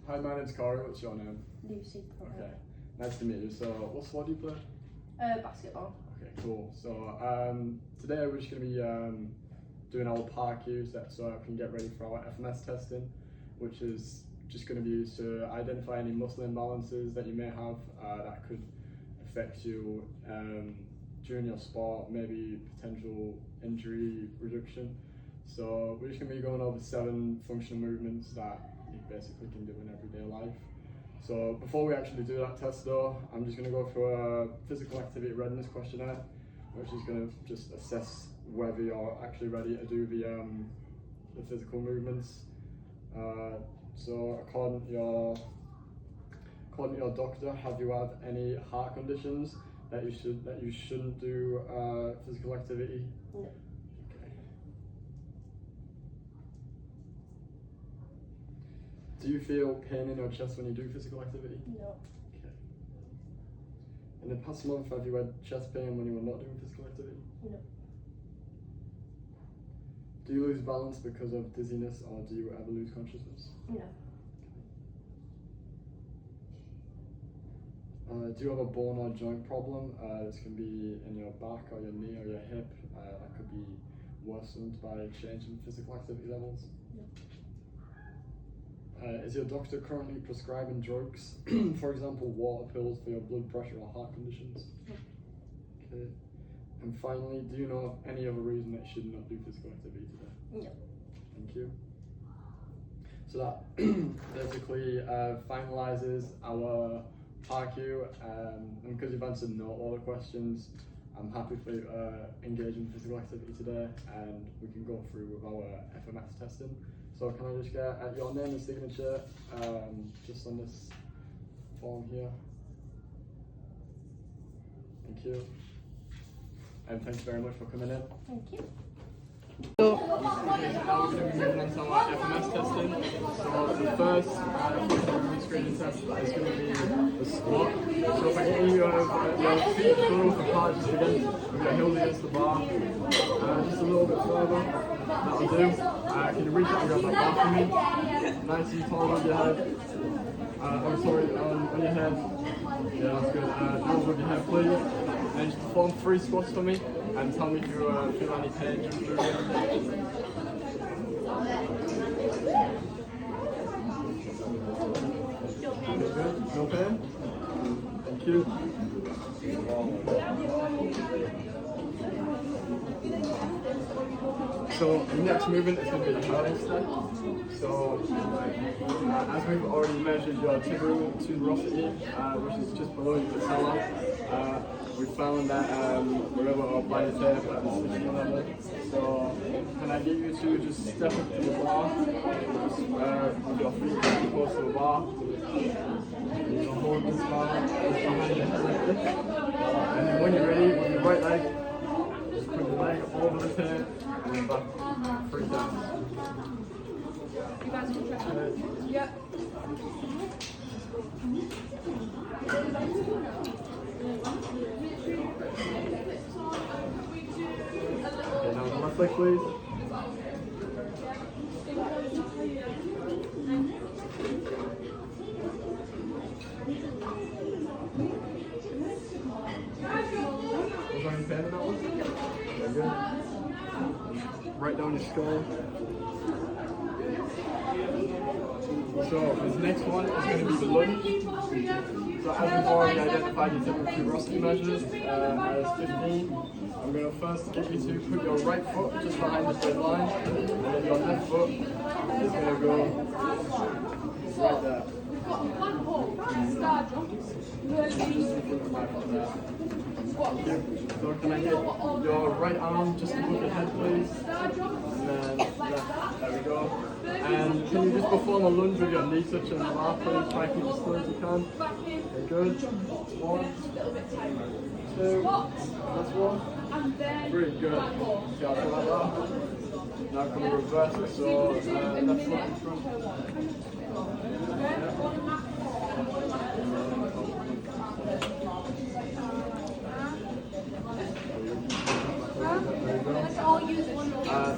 Hi, my name's Corey. What's your name? Lucy. Okay, nice to meet you. So, what sport do you play? Basketball. Okay, cool. So, today we're just going to be doing our PARQ set so I can get ready for our FMS testing, which is just going to be used to identify any muscle imbalances that you may have that could affect you during your sport, maybe potential injury reduction. So we're just going to be going over 7 functional movements that you basically can do in everyday life. So before we actually do that test though, I'm just going to go through a physical activity readiness questionnaire, which is going to just assess whether you're actually ready to do the physical movements. So according to your doctor, have you had any heart conditions that you shouldn't do physical activity? No. Okay. Do you feel pain in your chest when you do physical activity? No. Okay. In the past month, have you had chest pain when you were not doing physical activity? No. Do you lose balance because of dizziness, or do you ever lose consciousness? No. Do you have a bone or joint problem? This can be in your back or your knee or your hip. That could be worsened by changing physical activity levels. No. Is your doctor currently prescribing drugs, for example, water pills for your blood pressure or heart conditions? No. Okay. And finally, do you know of any other reason that you should not do physical activity today? No. Thank you. So that basically finalizes our PARQ, and because you've answered no all the questions, I'm happy for you to engage in physical activity today, and we can go through with our FMS testing. So can I just get your name and signature just on this form here? Thank you. And thanks very much for coming in. Thank you. Okay, so now we're going to be moving on to our FMS testing. So the first functional screening test is going to be the squat. So if I get you your feet curled apart just against, with your heels against the bar, just a little bit further, that'll do. Can you reach out and grab that bar for me? Nice and tall with your head. I'm sorry, on your head. Yeah, that's good. Down with your head, please. And just perform 3 squats for me. And tell me if you feel any pain just through here. Okay, good. No pain? Thank you. So the next movement is going to be the hurling step. So as we've already measured your tibial tuberosity, which is just below your patella, we found that we're able to apply the tape at the 60 level. So can I get you to just step up to the bar, just with your feet very close to the bar. So hold this bar just behind your head like this. And then when you're ready, with your right leg, just put your leg over the tape and then back 3 times. You guys interested? Yep. Okay, now the left leg, please. Was there any pain in that one? Very good. Right down your skull. So this next one is going to be the lunge. So as we've already identified your typical tuberosity measures as 15, I'm going to first get you to put your right foot just behind the straight line, and then your left foot is going to go right there. Just in front of my foot there. Thank you. So can I get your right arm just above your head, please? And then left. There we go. And can you just perform a lunge with your knee touching the bar, please? Try to keep as still as you can. Okay, good. 1, 2, that's 1. 3, good. Okay, I'll put that up. Now can we reverse it? So left foot in front.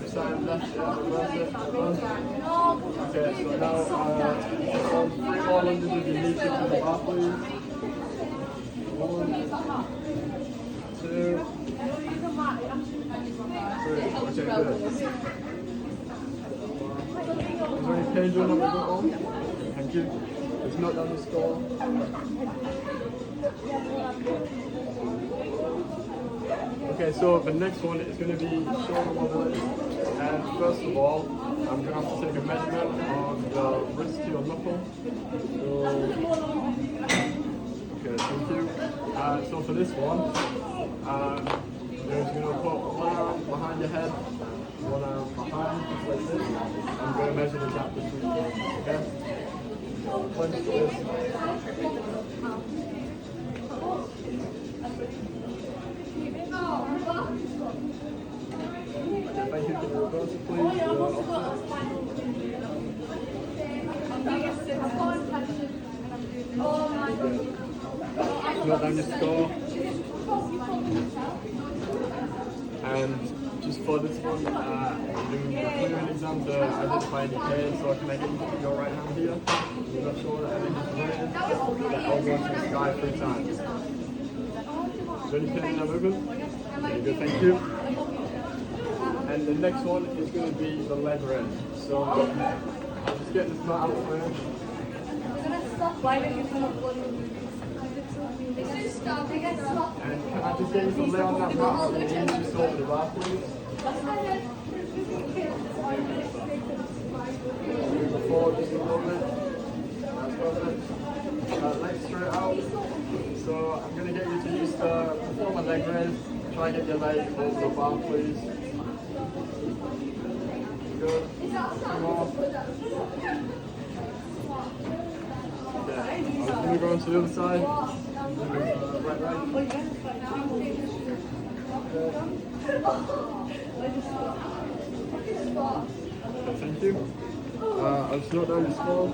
Side left, reverse it. Okay, so now cylinders of your knee to the bar, please. 1, 2, 3. Okay, good. Is there any pain during that movement on? Thank you. Just note down the score. Okay, so the next one is going to be shoulder mobility. And first of all, I'm going to have to take a measurement on the wrist to your knuckle. So, okay, thank you. So for this one, you're just going to put one arm behind your head, one arm behind, just like this. I'm going to measure the gap between you, okay? Clench this. Thank you. Can you reverse it, please? Note down your score. And just for this one, I'm doing a clearing exam to identify any pain, so can I get you to put your right hand here? You're not sure that everything's related? I'll go to the sky 3 times. Is there any pain in that movement? Very good, thank you. And the next one is going to be the leg raise. So I'll just get this mat out for you. And can I just get you to lay on that mat and then you just over the bar, please? Move forward just a little bit. That's perfect. Legs straight out. So I'm going to get you to use the perform a leg raise. Try and get your leg over the bar, please. Good. Come on. Okay. I'm going to go on to the other side. Right leg. Thank you. I'll just note down your score.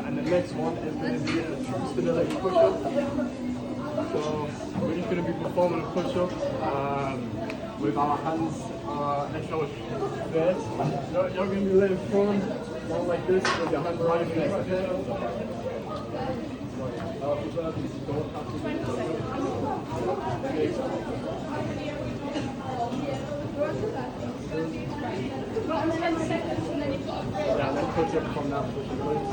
And the next one is going to be a true stability push-up. So we're just going to be performing a push-up with our hands next to our face. You're going to be laying prone, not like this, with your hands right next to your Yeah, then push-up from that push-up, please.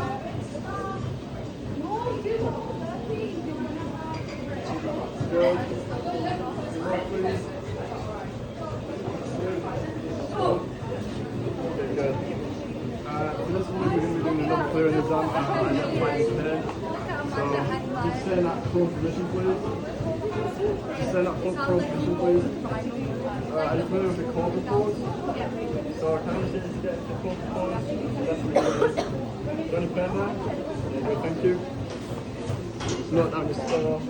Good. More, please. Okay, good. For this one, we're going to be doing another clearing exam. So, just stay in that prone position, please. Just stay in that prone position, please. Are you familiar with the cobra pose? So, can I just get you to get the cobra pose? Yes, we do. Is there any pain there? Yeah, good, thank you. Just note down your score.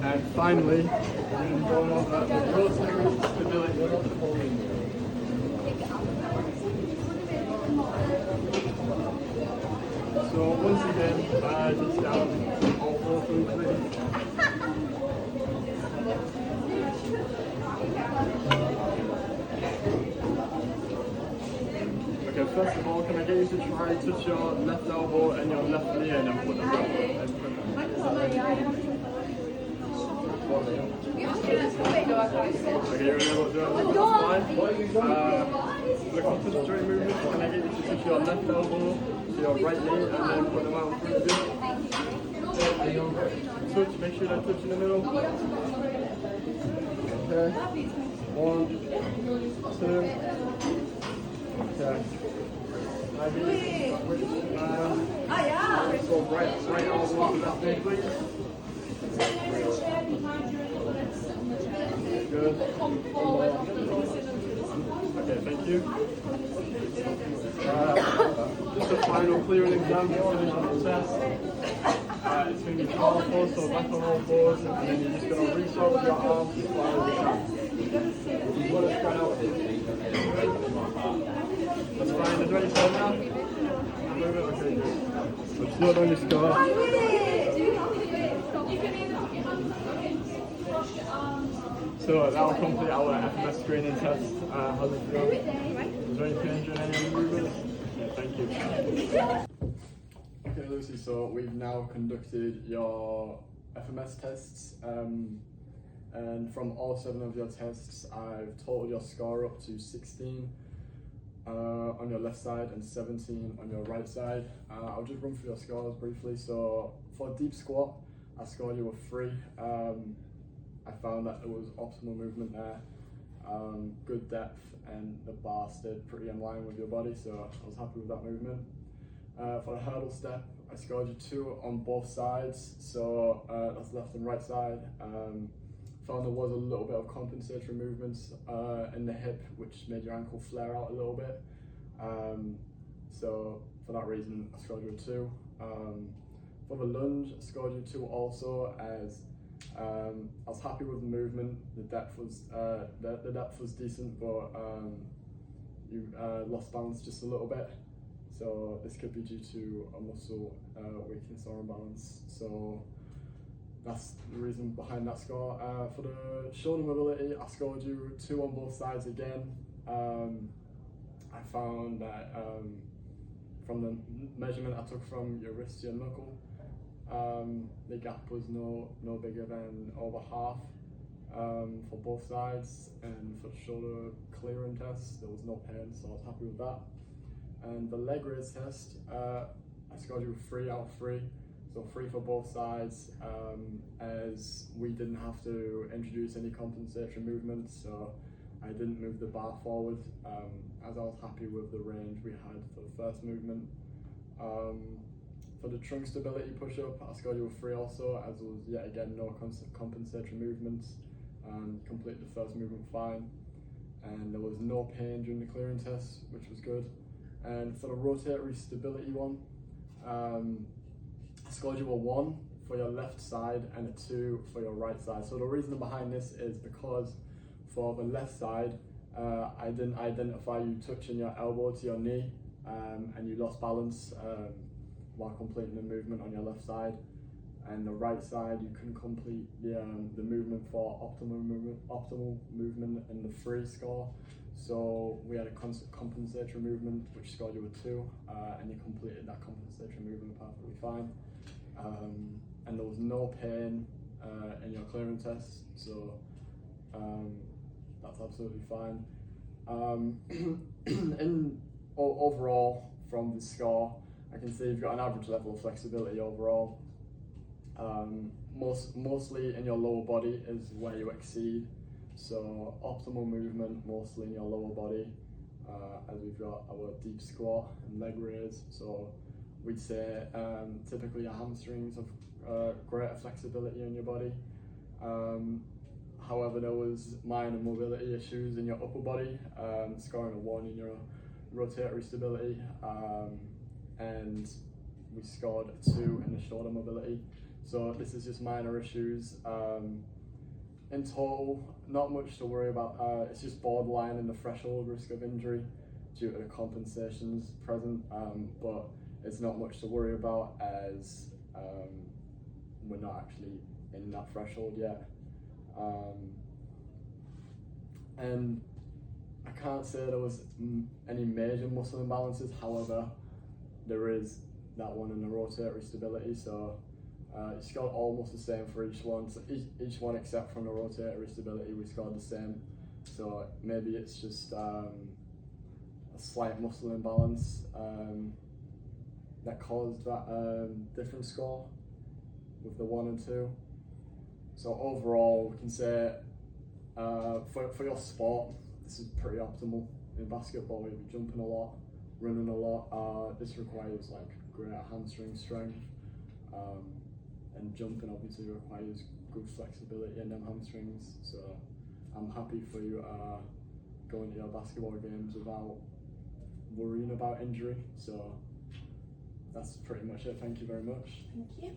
And finally, we're going to be going over the rotating stability. So once again, just down all 4 food, please. Okay, first of all, can I get you to try to touch your left elbow and your left knee and then put them down? Okay, you're able to do it. That's fine. Look up to the straight movement. Can I get you to touch your left elbow to your right knee and then put them out in front of you? Touch, make sure that touch in the middle. Okay. 1, 2. Okay. So right elbow to that knee, please. Good. Okay, thank you. Just a final clearing exam to finish on the test. It's going to be powerful, so back on all fours, and then you're just going to reach out with your arms as far as you can. You want to spread out. That's fine. Is there any pain now? Move it? Okay, good. So just note on your score. So that'll complete our FMS screening test. How did it go? Was there any pain during any of the movements? Yeah, thank you. Okay, Lucy, so we've now conducted your FMS tests, and from all 7 of your tests, I've totaled your score up to 16 on your left side and 17 on your right side. I'll just run through your scores briefly. So for deep squat, I scored you a 3. I found that there was optimal movement there, good depth, and the bar stayed pretty in line with your body, so I was happy with that movement. For the hurdle step, I scored you 2 on both sides, so that's left and right side. Found there was a little bit of compensatory movements in the hip, which made your ankle flare out a little bit. So for that reason, I scored you a 2. For the lunge, I scored you 2 also, as I was happy with the movement. The depth was decent, but you lost balance just a little bit. So this could be due to a muscle weakness or imbalance. So that's the reason behind that score. For the shoulder mobility, I scored you 2 on both sides again. I found that from the measurement I took from your wrist to your knuckle, the gap was no bigger than over half for both sides, and for the shoulder clearing test, there was no pain, so I was happy with that. And the leg raise test, I scored you 3 out of 3, so 3 for both sides, as we didn't have to introduce any compensatory movements, so I didn't move the bar forward, as I was happy with the range we had for the first movement. For the trunk stability push-up, I scored you a 3 also, as there was yet again no compensatory movements. Completed the first movement fine, and there was no pain during the clearing test, which was good. And for the rotatory stability one, I scored you a 1 for your left side and a 2 for your right side. So the reason behind this is because for the left side, I didn't identify you touching your elbow to your knee, and you lost balance while completing the movement on your left side. And the right side, you couldn't complete the movement for optimal movement in the 3 score. So we had a compensatory movement which scored you a 2, and you completed that compensatory movement perfectly fine. And there was no pain in your clearing test, so that's absolutely fine. Overall, from the score, I can see you've got an average level of flexibility overall. Mostly in your lower body is where you exceed. So optimal movement mostly in your lower body, as we've got our deep squat and leg raise. So we'd say typically your hamstrings have greater flexibility in your body. However, there was minor mobility issues in your upper body, scoring a 1 in your rotatory stability, and we scored a 2 in the shoulder mobility. So this is just minor issues. In total, not much to worry about. It's just borderline in the threshold risk of injury due to the compensations present, but it's not much to worry about, as we're not actually in that threshold yet. And I can't say there was any major muscle imbalances. However, there is that one in the rotatory stability, so you scored almost the same for each one. So each one except from the rotatory stability, we scored the same. So maybe it's just a slight muscle imbalance that caused that different score with the 1 and 2. So overall, we can say for your sport, this is pretty optimal. In basketball, you'll be jumping a lot, running a lot. This requires like greater hamstring strength, and jumping obviously requires good flexibility in them hamstrings. So I'm happy for you going to your basketball games without worrying about injury. So that's pretty much it. Thank you very much. Thank you.